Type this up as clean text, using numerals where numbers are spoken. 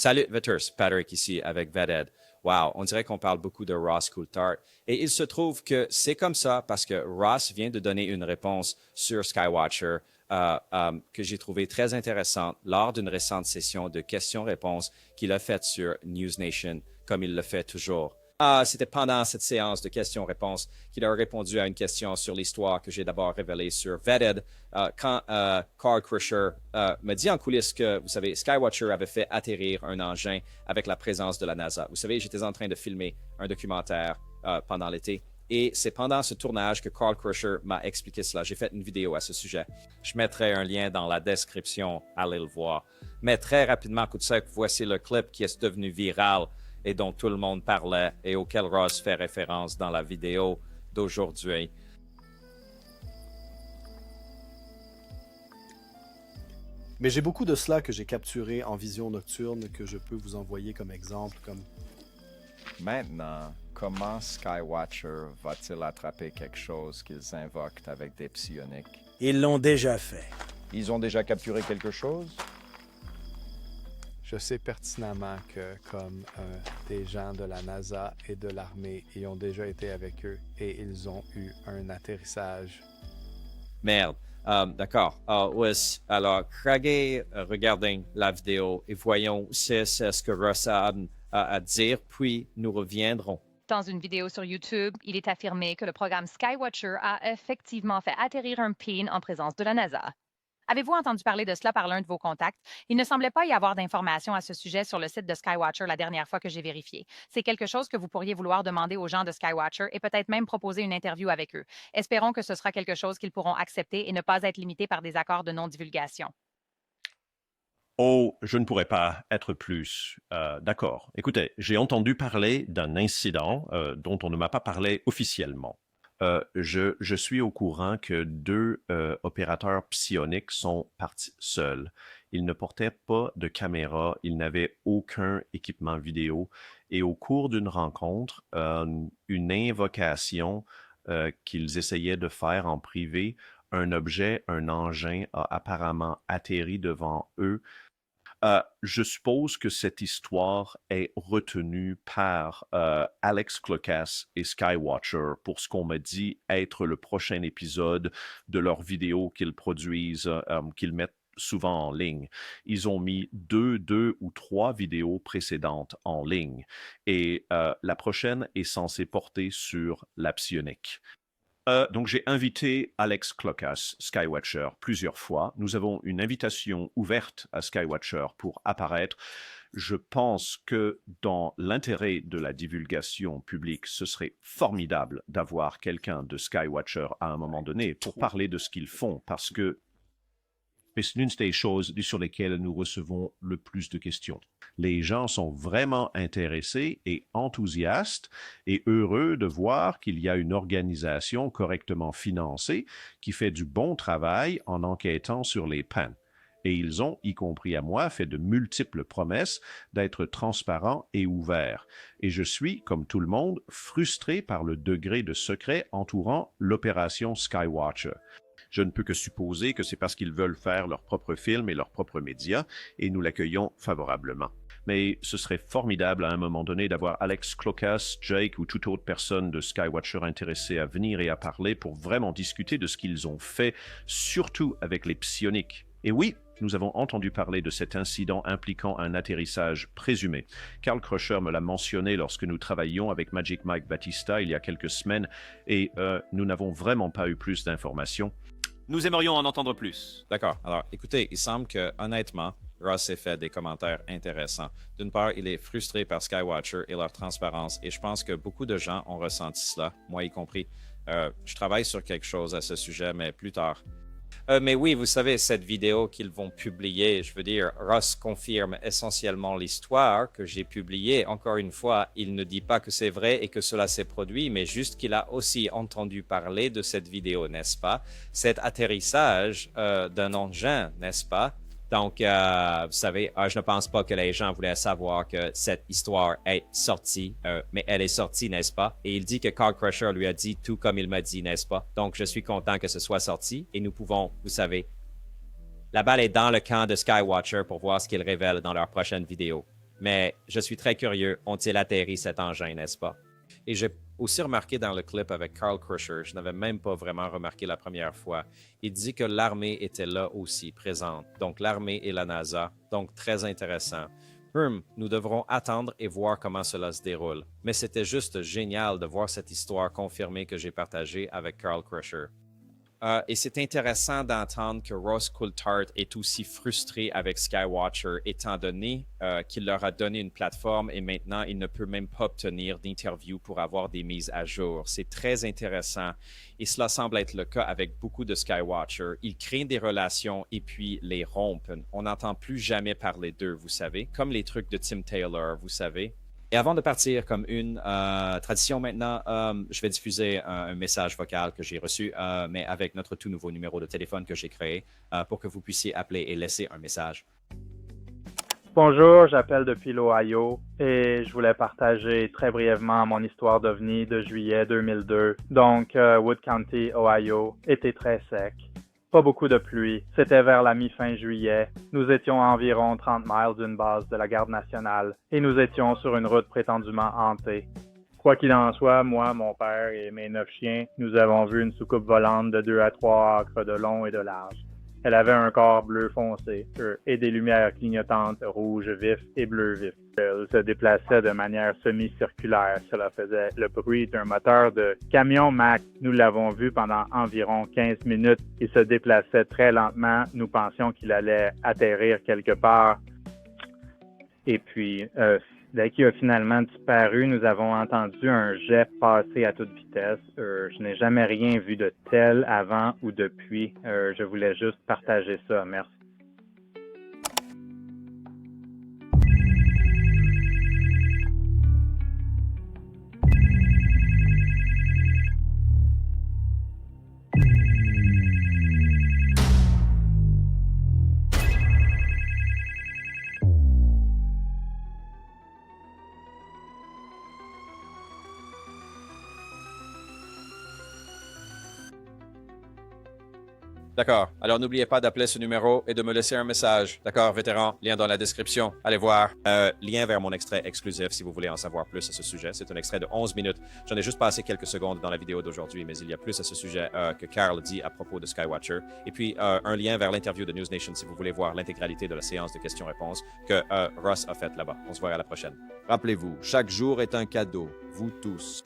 Salut Vitters, Patrick ici avec Veded. Wow, on dirait qu'on parle beaucoup de Ross Coulthard. Et il se trouve que c'est comme ça parce que Ross vient de donner une réponse sur Skywatcher que j'ai trouvé très intéressante lors d'une récente session de questions-réponses qu'il a faite sur News Nation, comme il le fait toujours. C'était pendant cette séance de questions-réponses qu'il a répondu à une question sur l'histoire que j'ai d'abord révélée sur Vetted quand Carl Crusher me dit en coulisses que, vous savez, Skywatcher avait fait atterrir un engin avec la présence de la NASA. Vous savez, j'étais en train de filmer un documentaire pendant l'été. Et c'est pendant ce tournage que Carl Crusher m'a expliqué cela. J'ai fait une vidéo à ce sujet. Je mettrai un lien dans la description, allez le voir. Mais très rapidement, coup de sec, voici le clip qui est devenu viral et dont tout le monde parlait et auquel Ross fait référence dans la vidéo d'aujourd'hui. Mais j'ai beaucoup de cela que j'ai capturé en vision nocturne que je peux vous envoyer comme exemple, comme... Maintenant, comment Skywatcher va-t-il attraper quelque chose qu'ils invoquent avec des psioniques? Ils l'ont déjà fait. Ils ont déjà capturé quelque chose? Je sais pertinemment que, comme des gens de la NASA et de l'armée y ont déjà été avec eux et ils ont eu un atterrissage. Merde. D'accord. Oui. Alors, Craigie, regardez la vidéo et voyons c'est ce que Ross a à dire, puis nous reviendrons. Dans une vidéo sur YouTube, il est affirmé que le programme Skywatcher a effectivement fait atterrir un pin en présence de la NASA. Avez-vous entendu parler de cela par l'un de vos contacts? Il ne semblait pas y avoir d'informations à ce sujet sur le site de Skywatcher la dernière fois que j'ai vérifié. C'est quelque chose que vous pourriez vouloir demander aux gens de Skywatcher et peut-être même proposer une interview avec eux. Espérons que ce sera quelque chose qu'ils pourront accepter et ne pas être limités par des accords de non-divulgation. Oh, je ne pourrais pas être plus d'accord. Écoutez, j'ai entendu parler d'un incident dont on ne m'a pas parlé officiellement. Je suis au courant que deux opérateurs psioniques sont partis seuls. Ils ne portaient pas de caméra, ils n'avaient aucun équipement vidéo. Et au cours d'une rencontre, une invocation qu'ils essayaient de faire en privé, un objet, un engin a apparemment atterri devant eux. Je suppose que cette histoire est retenue par Alex Klokas et Skywatcher pour ce qu'on me dit être le prochain épisode de leur vidéo qu'ils produisent, qu'ils mettent souvent en ligne. Ils ont mis deux ou trois vidéos précédentes en ligne et la prochaine est censée porter sur la psionique. Donc, j'ai invité Alex Klokas, Skywatcher, plusieurs fois. Nous avons une invitation ouverte à Skywatcher pour apparaître. Je pense que dans l'intérêt de la divulgation publique, ce serait formidable d'avoir quelqu'un de Skywatcher à un moment donné pour parler de ce qu'ils font, parce que c'est l'une des choses sur lesquelles nous recevons le plus de questions. Les gens sont vraiment intéressés et enthousiastes et heureux de voir qu'il y a une organisation correctement financée qui fait du bon travail en enquêtant sur les pannes. Et ils ont, y compris à moi, fait de multiples promesses d'être transparents et ouverts. Et je suis, comme tout le monde, frustré par le degré de secret entourant l'opération Skywatcher. Je ne peux que supposer que c'est parce qu'ils veulent faire leur propre film et leurs propres médias, et nous l'accueillons favorablement. Mais ce serait formidable à un moment donné d'avoir Alex Klokas, Jake ou toute autre personne de Skywatcher intéressée à venir et à parler pour vraiment discuter de ce qu'ils ont fait, surtout avec les psioniques. Et oui, nous avons entendu parler de cet incident impliquant un atterrissage présumé. Carl Crusher me l'a mentionné lorsque nous travaillions avec Magic Mike Batista il y a quelques semaines, et nous n'avons vraiment pas eu plus d'informations. Nous aimerions en entendre plus. D'accord. Alors, écoutez, il semble que, honnêtement, Ross ait fait des commentaires intéressants. D'une part, il est frustré par Skywatcher et leur transparence, et je pense que beaucoup de gens ont ressenti cela, moi y compris. Je travaille sur quelque chose à ce sujet, mais plus tard. Mais oui, vous savez, cette vidéo qu'ils vont publier, je veux dire, Ross confirme essentiellement l'histoire que j'ai publiée. Encore une fois, il ne dit pas que c'est vrai et que cela s'est produit, mais juste qu'il a aussi entendu parler de cette vidéo, n'est-ce pas? Cet atterrissage d'un engin, n'est-ce pas? Donc, vous savez, je ne pense pas que les gens voulaient savoir que cette histoire est sortie, mais elle est sortie, n'est-ce pas? Et il dit que Carl Crusher lui a dit tout comme il m'a dit, n'est-ce pas? Donc, je suis content que ce soit sorti et nous pouvons, vous savez, la balle est dans le camp de Skywatcher pour voir ce qu'ils révèlent dans leur prochaine vidéo. Mais je suis très curieux. Ont-ils atterri cet engin, n'est-ce pas? Et j'ai aussi remarqué dans le clip avec Carl Crusher, je n'avais même pas vraiment remarqué la première fois, il dit que l'armée était là aussi, présente. Donc l'armée et la NASA. Donc très intéressant. Nous devrons attendre et voir comment cela se déroule. Mais c'était juste génial de voir cette histoire confirmée que j'ai partagée avec Carl Crusher. Et c'est intéressant d'entendre que Ross Coulthard est aussi frustré avec Skywatcher, étant donné qu'il leur a donné une plateforme et maintenant il ne peut même pas obtenir d'interview pour avoir des mises à jour. C'est très intéressant et cela semble être le cas avec beaucoup de Skywatcher. Ils créent des relations et puis les rompent. On n'entend plus jamais parler d'eux, vous savez, comme les trucs de Tim Taylor, vous savez. Et avant de partir, comme une tradition maintenant, je vais diffuser un message vocal que j'ai reçu, mais avec notre tout nouveau numéro de téléphone que j'ai créé pour que vous puissiez appeler et laisser un message. Bonjour, j'appelle depuis l'Ohio et je voulais partager très brièvement mon histoire d'OVNI de juillet 2002. Donc, Wood County, Ohio, était très sec. Pas beaucoup de pluie. C'était vers la mi-fin juillet. Nous étions à environ 30 miles d'une base de la Garde nationale et nous étions sur une route prétendument hantée. Quoi qu'il en soit, moi, mon père et mes 9 chiens, nous avons vu une soucoupe volante de 2 à 3 acres de long et de large. Elle avait un corps bleu foncé et des lumières clignotantes rouge vif et bleu vif. Elle se déplaçait de manière semi-circulaire. Cela faisait le bruit d'un moteur de camion Mack. Nous l'avons vu pendant environ 15 minutes. Il se déplaçait très lentement. Nous pensions qu'il allait atterrir quelque part. Et puis, dès qu'il a finalement disparu, nous avons entendu un jet passer à toute vitesse. Je n'ai jamais rien vu de tel avant ou depuis. Je voulais juste partager ça. Merci. D'accord. Alors, n'oubliez pas d'appeler ce numéro et de me laisser un message. D'accord, vétéran? Lien dans la description. Allez voir. Lien vers mon extrait exclusif si vous voulez en savoir plus à ce sujet. C'est un extrait de 11 minutes. J'en ai juste passé quelques secondes dans la vidéo d'aujourd'hui, mais il y a plus à ce sujet que Carl dit à propos de Skywatcher. Et puis, un lien vers l'interview de News Nation si vous voulez voir l'intégralité de la séance de questions-réponses que Ross a faite là-bas. On se voit à la prochaine. Rappelez-vous, chaque jour est un cadeau. Vous tous.